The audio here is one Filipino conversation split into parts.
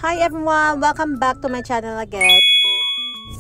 Hi everyone! Welcome back to my channel again.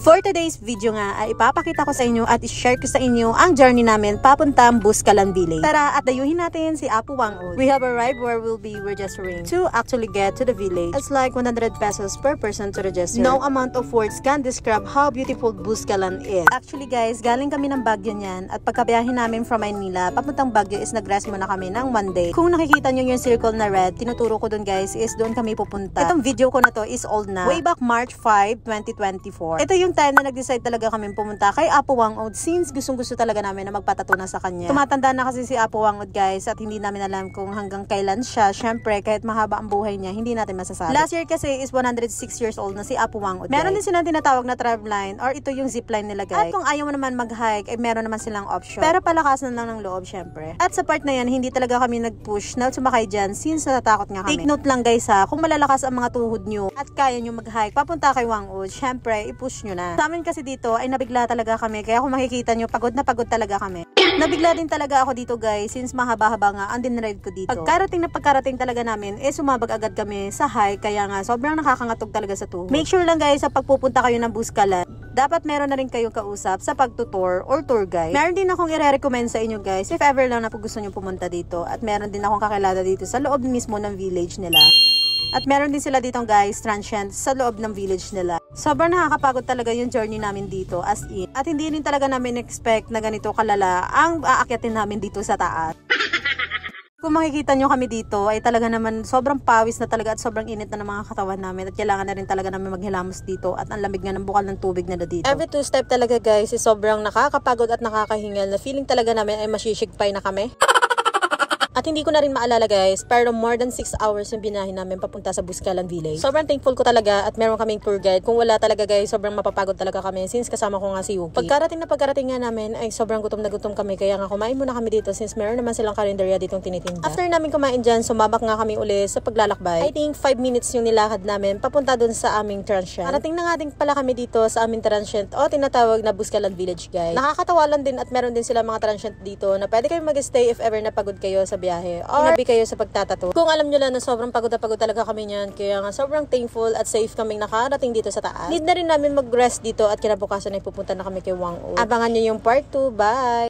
For today's video nga ay ipapakita ko sa inyo at i-share ko sa inyo ang journey namin papuntang Buscalan Village. Tara at dayuhin natin si Apo Wangod. We have arrived where we'll be registering to actually get to the village. It's like 100 pesos per person to register. No amount of words can describe how beautiful Buscalan is. Actually guys, galing kami ng Baguio niyan at pagkabiyahin namin from Maynila papuntang Baguio is nag-rest muna kami ng one day. Kung nakikita nyo yung circle na red, tinuturo ko dun guys is doon kami pupunta. Itong video ko na to is old na. Way back March 5, 2024. Ito yung time na nag-decide talaga kami pumunta kay Apo Wangod since gustong-gusto talaga namin na magpatato na sa kanya. Tumatanda na kasi si Apo Wangod guys at hindi namin alam kung hanggang kailan siya. Syempre kahit mahaba ang buhay niya, hindi natin masasabi. Last year kasi is 106 years old na si Apo Wangod. Meron din silang tinatawag na tramline or ito yung zipline nila guys. At kung ayaw mo naman mag-hike, ay meron naman silang option. Pero palakasan lang ng loob syempre. At sa part na yan, hindi talaga kami nag-push na sumakay dyan since natatakot nga kami. Take note lang guys ha, kung malalakas ang mga tuhod nyo at kaya nyo mag-hike papunta kay Wangod, syempre i-push nyo na. Sa amin kasi dito ay nabigla talaga kami, kaya kung makikita nyo pagod na pagod talaga kami. Nabigla din talaga ako dito guys since mahaba-haba nga ang dinride ko dito. Pagkarating talaga namin sumabag agad kami sa hike, kaya nga sobrang nakakangatog talaga sa tuhod. Make sure lang guys sa pagpupunta kayo ng Buscalan, dapat meron na rin kayong kausap sa pagtutor or tour guide. Meron din akong i-recommend sa inyo guys if ever lang na gusto nyo pumunta dito, at meron din akong kakilala dito sa loob mismo ng village nila. At meron din sila ditong guys, transient sa loob ng village nila. Sobrang nakakapagod talaga yung journey namin dito as in. At hindi rin talaga namin expect na ganito kalala ang aakyatin namin dito sa taas. Kung makikita nyo kami dito ay talaga naman sobrang pawis na talaga at sobrang init na ng mga katawan namin. At kailangan na rin talaga namin maghilamos dito at ang lamig nga ng bukal ng tubig na dito. Every two step talaga guys is sobrang nakakapagod at nakakahingal na feeling talaga namin ay masishigpay na kami. At hindi ko na rin maalala guys, pero more than 6 hours yung binahin namin papunta sa Buscalan Village. Sobrang thankful ko talaga at meron kaming tour guide. Kung wala talaga guys, sobrang mapapagod talaga kami since kasama ko nga si Yuki. Pagkarating nga namin ay sobrang gutom na gutom kami, kaya nga kumain muna kami dito since meron naman silang karinderya ditong tinitinda. After namin kumain dyan, sumabak nga kami uli sa paglalakbay. I think 5 minutes yung nilakad namin papunta dun sa aming transient. Parating na nga din pala kami dito sa aming transient o tinatawag na Buscalan Village guys. Nakakatawa lang din at meron din sila mga transient dito na pwede kayong mag-stay if ever na pagod kayo sa biyahe or inabi kayo sa pagtatato. Kung alam nyo lang na sobrang pagod na pagod talaga kami niyan, kaya nga sobrang thankful at safe kaming nakarating dito sa taas. Need na rin namin mag-rest dito at kinabukasan ay pupunta na kami kay Wangod. Abangan nyo yung part 2. Bye!